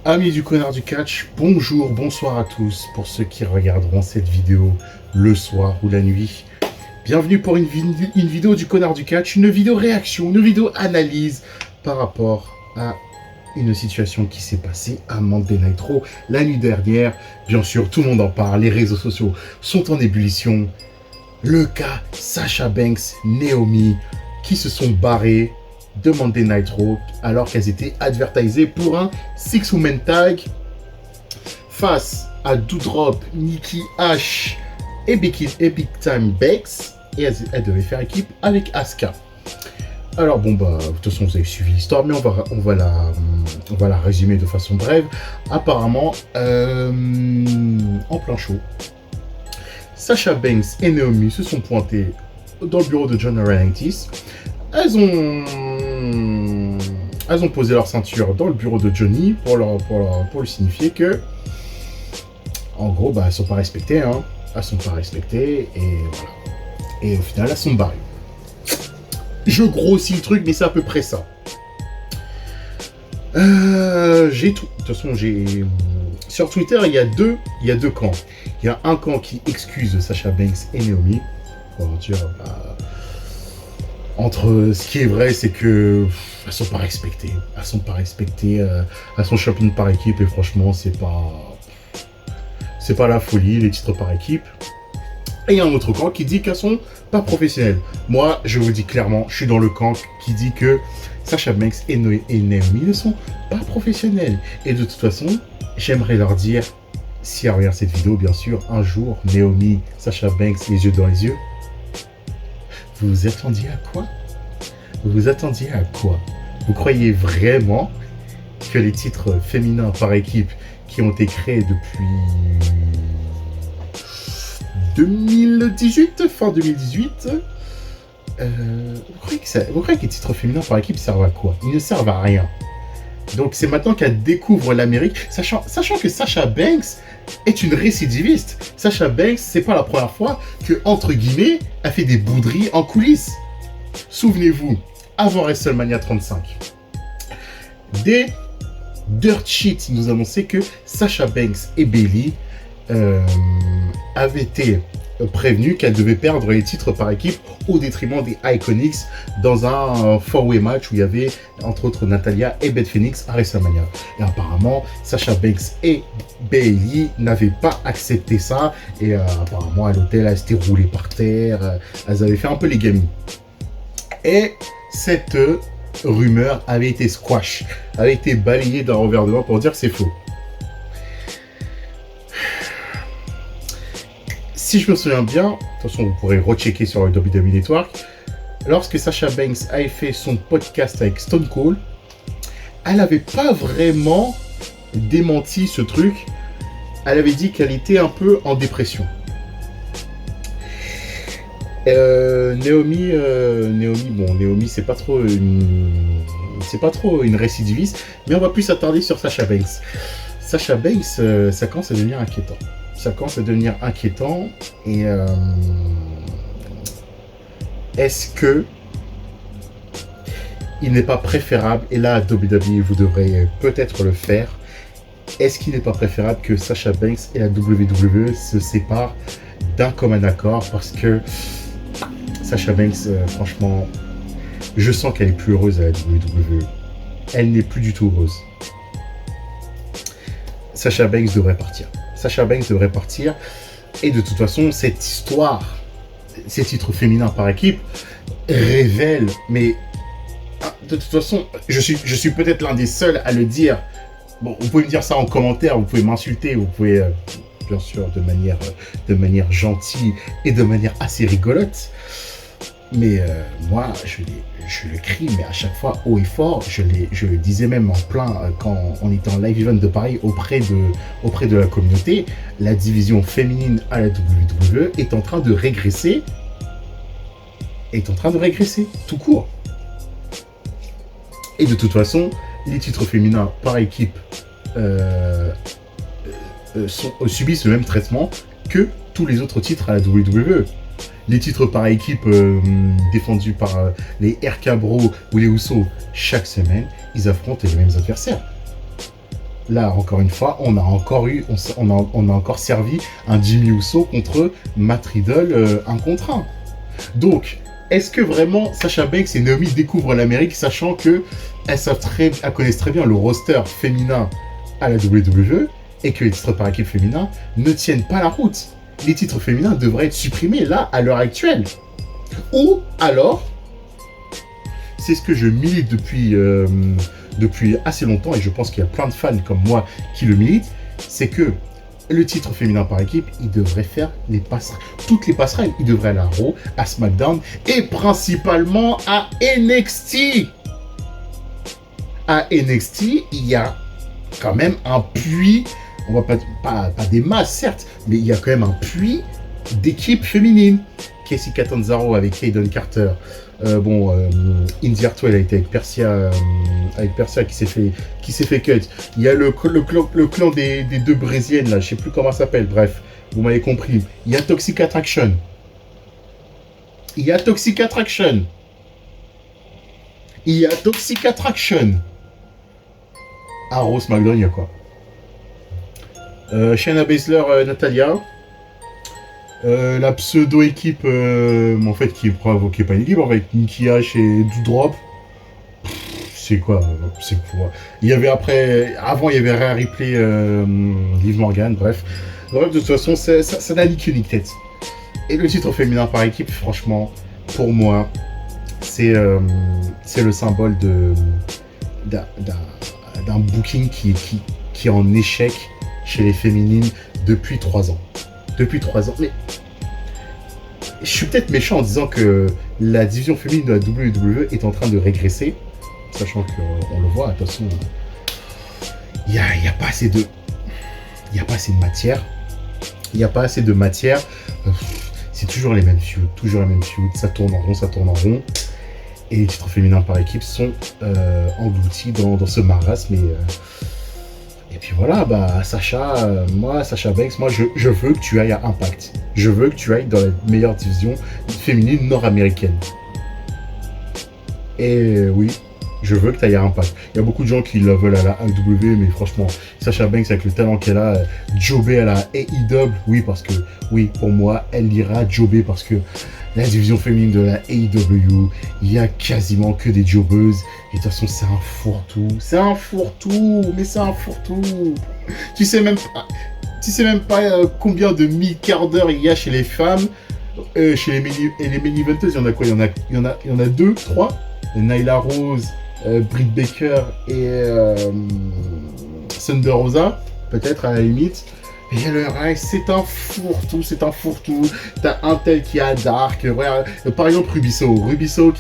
Amis du Connard du Catch, bonjour, bonsoir à tous pour ceux qui regarderont cette vidéo le soir ou la nuit. Bienvenue pour une vidéo du Connard du Catch, une vidéo réaction, une vidéo analyse par rapport à une situation qui s'est passée à Monday Night Raw la nuit dernière. Bien sûr, tout le monde en parle, les réseaux sociaux sont en ébullition. Le cas Sasha Banks, Naomi, qui se sont barrés de Monday Night Raw alors qu'elles étaient advertisées pour un six-woman tag face à Doudrop, Nikki Ash et Big Time Bex, et elles devaient faire équipe avec Asuka. Alors bon bah de toute façon vous avez suivi l'histoire, mais on va la résumer de façon brève. Apparemment en plein show, Sasha Banks et Naomi se sont pointés dans le bureau de John Laurinaitis. Elles ont posé leur ceinture dans le bureau de Johnny pour lui signifier que, en gros, bah, elles sont pas respectées, hein. Elles sont pas respectées, et voilà. Et au final, elles sont barrées. Je grossis le truc, mais c'est à peu près ça. J'ai tout. De toute façon, sur Twitter, il y a deux camps. Il y a un camp qui excuse Sasha Banks et Naomi. Pour dire, bah, entre ce qui est vrai, c'est que elles sont pas respectées. Elles sont pas respectées. Elles sont championnes par équipe et franchement, c'est pas la folie, les titres par équipe. Et il y a un autre camp qui dit qu'elles sont pas professionnelles. Moi, je vous dis clairement, je suis dans le camp qui dit que Sasha Banks et Naomi ne sont pas professionnelles. Et de toute façon, j'aimerais leur dire, si elles regardent cette vidéo, bien sûr, un jour, Naomi, Sasha Banks, les yeux dans les yeux, vous vous attendiez à quoi? Vous vous attendiez à quoi? Vous croyez vraiment que les titres féminins par équipe qui ont été créés depuis 2018, fin 2018, vous croyez que les titres féminins par équipe servent à quoi? Ils ne servent à rien. Donc c'est maintenant qu'elle découvre l'Amérique, sachant que Sasha Banks est une récidiviste. Sasha Banks, c'est pas la première fois que, entre guillemets, elle fait des bouderies en coulisses. Souvenez-vous, avant WrestleMania 35, des dirt sheets nous annonçaient que Sasha Banks et Bayley avaient été prévenus qu'elles devaient perdre les titres par équipe au détriment des Iconics dans un four-way match où il y avait entre autres Natalya et Beth Phoenix à WrestleMania. Et apparemment, Sasha Banks et Bayley n'avaient pas accepté ça et apparemment à l'hôtel, elles s'étaient roulées par terre, elles avaient fait un peu les gamines. Et cette rumeur avait été squash, avait été balayée d'un revers de main pour dire que c'est faux. Si je me souviens bien, de toute façon vous pourrez rechecker sur le WWE Network, lorsque Sasha Banks avait fait son podcast avec Stone Cold, elle n'avait pas vraiment démenti ce truc. Elle avait dit qu'elle était un peu en dépression. Naomi, c'est pas trop une récidiviste, mais on va plus s'attarder sur Sasha Banks. Sasha Banks, ça commence à devenir inquiétant. Et est-ce que il n'est pas préférable, et là WWE vous devrez peut-être le faire, est-ce qu'il n'est pas préférable que Sasha Banks et la WWE se séparent d'un commun accord, parce que Sasha Banks, franchement, je sens qu'elle est plus heureuse à la WWE. Elle n'est plus du tout heureuse. Sasha Banks devrait partir. Et de toute façon, cette histoire, ces titres féminins par équipe, révèlent, mais de toute façon, je suis peut-être l'un des seuls à le dire. Bon, vous pouvez me dire ça en commentaire, vous pouvez m'insulter, vous pouvez, bien sûr, de manière gentille et de manière assez rigolote. Mais moi, je le crie, mais à chaque fois haut et fort. Je le disais même en plein quand on était en live event de Paris auprès de la communauté. La division féminine à la WWE est en train de régresser. Tout court. Et de toute façon, les titres féminins par équipe subissent le même traitement que tous les autres titres à la WWE. Les titres par équipe défendus par les RK Bro ou les Usos chaque semaine, ils affrontent les mêmes adversaires. Là, encore une fois, on a encore servi un Jimmy Uso contre Matt Riddle 1 contre 1. Donc, est-ce que vraiment Sasha Banks et Naomi découvrent l'Amérique, sachant que elles connaissent très bien le roster féminin à la WWE et que les titres par équipe féminin ne tiennent pas la route. Les titres féminins devraient être supprimés là, à l'heure actuelle. Ou alors, c'est ce que je milite depuis assez longtemps, et je pense qu'il y a plein de fans comme moi qui le militent, c'est que le titre féminin par équipe, il devrait faire toutes les passerelles. Il devrait aller à Raw, à SmackDown et principalement à NXT. À NXT, il y a quand même un puits, on va pas des masses certes, mais il y a quand même un puits d'équipes féminines. Casey Catanzaro avec Kayden Carter. Indy Hartwell a été avec Persia qui s'est fait cut. Il y a le clan des deux brésiliennes là, je sais plus comment ça s'appelle. Bref, vous m'avez compris. Il y a Toxic Attraction. À Raw, SmackDown, il y a quoi? Shayna Baszler, Natalia. La pseudo-équipe, en fait, qui est pas une équipe, avec Nikki H et Doudrop. C'est quoi? Il y avait avant, il y avait Rhea Ripley, Liv Morgan, bref. De toute façon, ça n'a ni queue ni tête. Et le titre féminin par équipe, franchement, pour moi, c'est le symbole d'un booking qui est en échec chez les féminines depuis 3 ans. Mais je suis peut-être méchant en disant que la division féminine de la WWE est en train de régresser, sachant qu'on le voit, attention, il n'y a pas assez de matière. C'est toujours les mêmes feuds, ça tourne en rond. Et les titres féminins par équipe sont engloutis dans ce marasme. Et puis voilà, Sasha Banks, moi je veux que tu ailles à Impact. Je veux que tu ailles dans la meilleure division féminine nord-américaine. Et oui, je veux que tu ailles à Impact. Il y a beaucoup de gens qui la veulent à la AEW, mais franchement, Sasha Banks avec le talent qu'elle a, jobber à la AEW, pour moi, elle ira jobber parce que la division féminine de la AEW, il y a quasiment que des jobbeuses. Et de toute façon, c'est un fourre-tout. Tu sais même pas combien de mi-quart d'heure il y a chez les femmes. Chez les main-eventeuses, il y en a quoi? Il y en a 2, 3. Nyla Rose, Britt Baker et Thunder Rosa, peut-être à la limite. Et le reste, c'est un fourre-tout. T'as un tel qui a Dark. Par exemple, Rubisso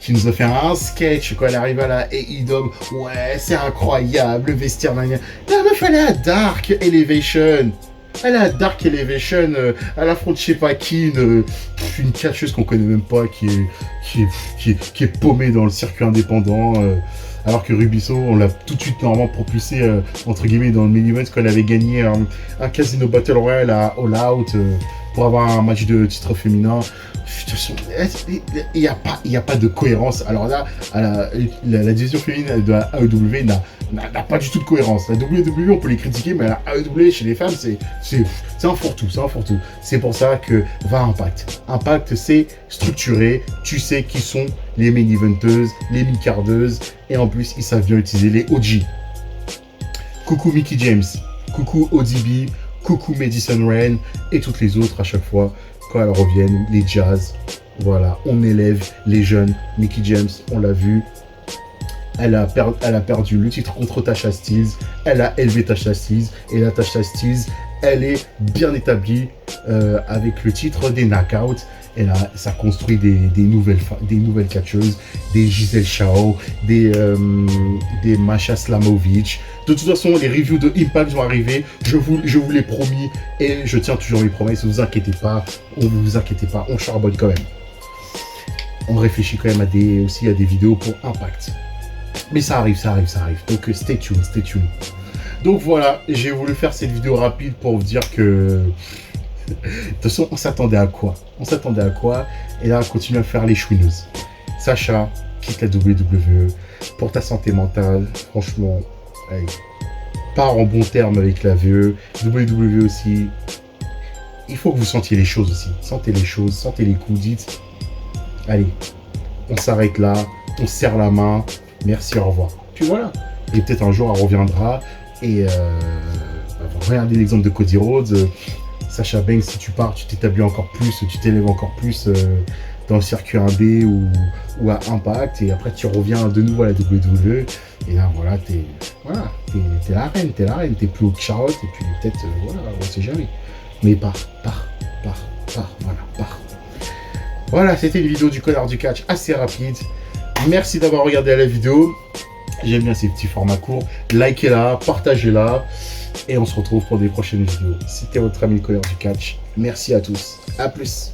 qui nous a fait un sketch quand elle arrive à la AEW. Ouais, c'est incroyable, le vestiaire mania. La meuf, elle est à Dark Elevation. À l'affront de je sais pas qui, une catcheuse qu'on connaît même pas, qui est paumée dans le circuit indépendant. Alors que Rubisso, on l'a tout de suite normalement propulsé entre guillemets dans le main event quand elle avait gagné un Casino Battle Royale à All Out pour avoir un match de titre féminin. Il n'y a pas de cohérence. Alors là, la division féminine de la AEW n'a pas du tout de cohérence. La WWE, on peut les critiquer, mais la AEW, chez les femmes, c'est un fourre-tout. C'est pour ça que va Impact. Impact, c'est structuré. Tu sais qui sont les main eventeuses, les mi-cardeuses, et en plus, ils savent bien utiliser les OG. Coucou Mickie James, coucou ODB, coucou Madison Rayne, et toutes les autres à chaque fois. Quand elles reviennent, les Jazz, voilà, on élève les jeunes. Mickie James, on l'a vu, elle a perdu le titre contre Tasha Steelz, elle a élevé Tasha Steelz, et la Tasha Steelz, elle est bien établie avec le titre des Knockouts. Et là, ça construit des nouvelles catcheuses, des Giselle Chao, des Masha Slamovic. De toute façon, les reviews de Impact vont arriver. Je vous l'ai promis et je tiens toujours mes promesses. Ne vous inquiétez pas, on charbonne quand même. On réfléchit quand même à des vidéos pour Impact. Mais ça arrive. Donc stay tuned. Donc voilà, j'ai voulu faire cette vidéo rapide pour vous dire que... De toute façon, on s'attendait à quoi? Et là, on continue à faire les chouineuses. Sasha, quitte la WWE pour ta santé mentale. Franchement, hey, part en bon terme avec la VE, WWE aussi. Il faut que vous sentiez les choses aussi. Sentez les choses, sentez les coups, dites, allez, on s'arrête là, on se serre la main, merci, au revoir. Puis voilà. Et peut-être un jour, elle reviendra. Et regardez l'exemple de Cody Rhodes. Sacha Banks, si tu pars, tu t'établis encore plus, tu t'élèves encore plus dans le circuit 1B ou à Impact. Et après, tu reviens de nouveau à la WWE. Et là, voilà, t'es la reine, t'es plus haut que Charlotte. Et puis peut-être, voilà, on sait jamais. Mais pars. Voilà, c'était une vidéo du Connard du Catch assez rapide. Merci d'avoir regardé la vidéo. J'aime bien ces petits formats courts. Likez-la, partagez-la. Et on se retrouve pour des prochaines vidéos. C'était votre ami le Connard du Catch. Merci à tous. À plus.